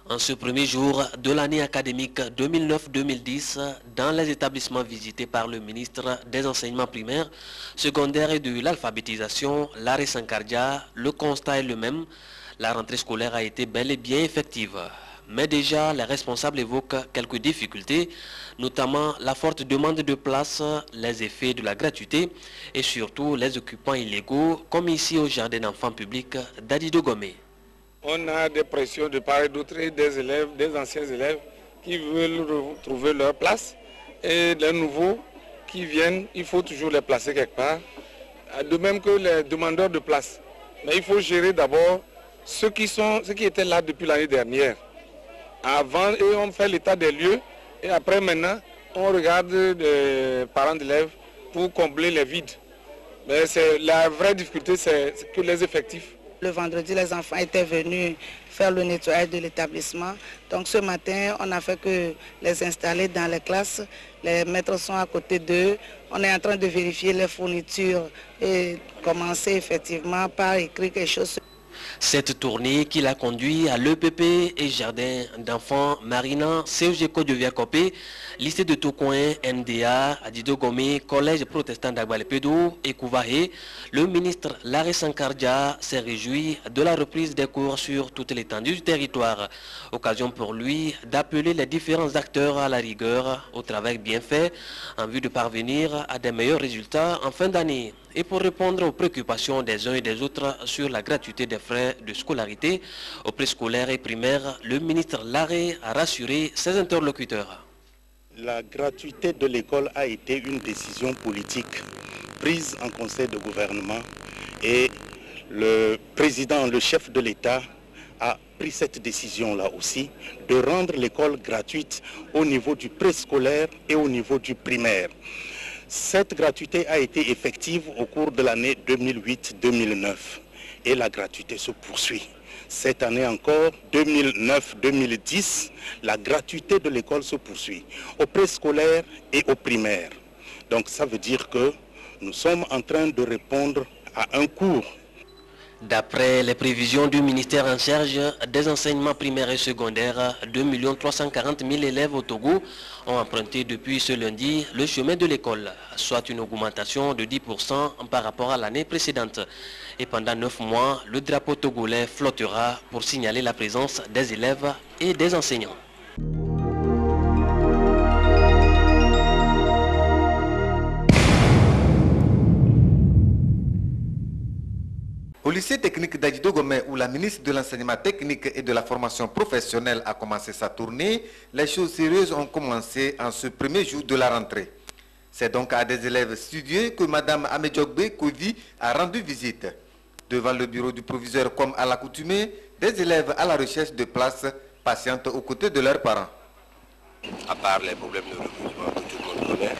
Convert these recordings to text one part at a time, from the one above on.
En ce premier jour de l'année académique 2009-2010, dans les établissements visités par le ministre des Enseignements primaires, secondaires et de l'alphabétisation, Larry Sankardia, le constat est le même. La rentrée scolaire a été bel et bien effective. Mais déjà, les responsables évoquent quelques difficultés, notamment la forte demande de place, les effets de la gratuité et surtout les occupants illégaux, comme ici au jardin d'enfants public d'Adido Gomé. On a des pressions de part et d'autre, des élèves, des anciens élèves qui veulent trouver leur place et les nouveaux qui viennent, il faut toujours les placer quelque part, de même que les demandeurs de place. Mais il faut gérer d'abord ceux qui étaient là depuis l'année dernière. Avant, on fait l'état des lieux et après maintenant, on regarde les parents d'élèves pour combler les vides. Mais la vraie difficulté, c'est que les effectifs. Le vendredi, les enfants étaient venus faire le nettoyage de l'établissement. Donc ce matin, on a fait que les installer dans les classes. Les maîtres sont à côté d'eux. On est en train de vérifier les fournitures et commencer effectivement par écrire quelque chose. Cette tournée qui l'a conduit à l'EPP et Jardin d'enfants Marina, CEGECO de Viacopé, lycée de Tokoin, NDA, Adido Gomé, collège protestant d'Agbalepédou et Kouvahe, le ministre Larry Sankardia s'est réjoui de la reprise des cours sur toute l'étendue du territoire. Occasion pour lui d'appeler les différents acteurs à la rigueur, au travail bien fait, en vue de parvenir à des meilleurs résultats en fin d'année. Et pour répondre aux préoccupations des uns et des autres sur la gratuité des frais de scolarité aux préscolaires et primaires, le ministre Larry a rassuré ses interlocuteurs. La gratuité de l'école a été une décision politique prise en conseil de gouvernement et le président, le chef de l'État a pris cette décision-là aussi de rendre l'école gratuite au niveau du préscolaire et au niveau du primaire. Cette gratuité a été effective au cours de l'année 2008-2009 et la gratuité se poursuit. Cette année encore, 2009-2010, la gratuité de l'école se poursuit au préscolaire et au primaire. Donc ça veut dire que nous sommes en train de répondre à un cours. D'après les prévisions du ministère en charge des enseignements primaires et secondaires, 2 340 000 élèves au Togo ont emprunté depuis ce lundi le chemin de l'école, soit une augmentation de 10% par rapport à l'année précédente. Et pendant 9 mois, le drapeau togolais flottera pour signaler la présence des élèves et des enseignants. Au lycée technique d'Adido Gomé, où la ministre de l'enseignement technique et de la formation professionnelle a commencé sa tournée, les choses sérieuses ont commencé en ce premier jour de la rentrée. C'est donc à des élèves studieux que Mme Amedjogbe Kovi a rendu visite. Devant le bureau du proviseur comme à l'accoutumée, des élèves à la recherche de places patientent aux côtés de leurs parents. À part les problèmes de recrutement que tout le monde connaît,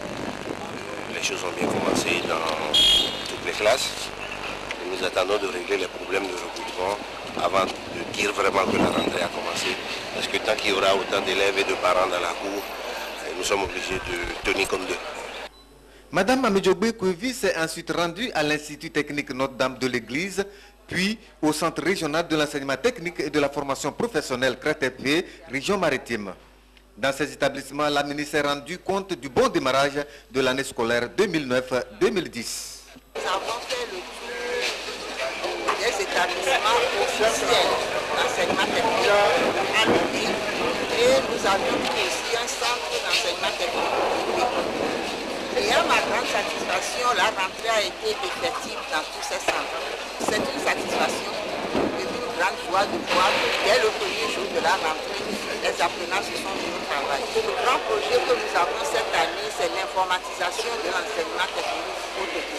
les choses ont bien commencé dans toutes les classes. Nous attendons de régler les problèmes de recrutement avant de dire vraiment que la rentrée a commencé. Parce que tant qu'il y aura autant d'élèves et de parents dans la cour, nous sommes obligés de tenir comme d'eux. Madame Amedjogbe Kouvi s'est ensuite rendue à l'Institut technique Notre-Dame de l'Église, puis au Centre régional de l'enseignement technique et de la formation professionnelle Créteil, région maritime. Dans ces établissements, la ministre s'est rendue compte du bon démarrage de l'année scolaire 2009-2010. Nous avons fait le tour des établissements officiels d'enseignement technique en ligne et nous avions mis aussi un centre d'enseignement technique. Et à ma grande satisfaction, la rentrée a été effective dans tous ces centres. C'est une satisfaction et une grande joie de voir que dès le premier jour de la rentrée, les apprenants se sont mis au travail. Le grand projet que nous avons cette année, c'est l'informatisation de l'enseignement technique au Togo.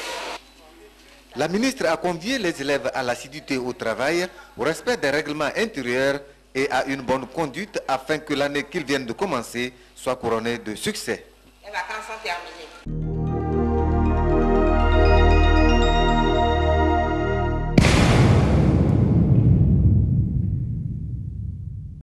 La ministre a convié les élèves à l'assiduité au travail, au respect des règlements intérieurs et à une bonne conduite afin que l'année qu'ils viennent de commencer soit couronnée de succès. Les vacances sont terminées.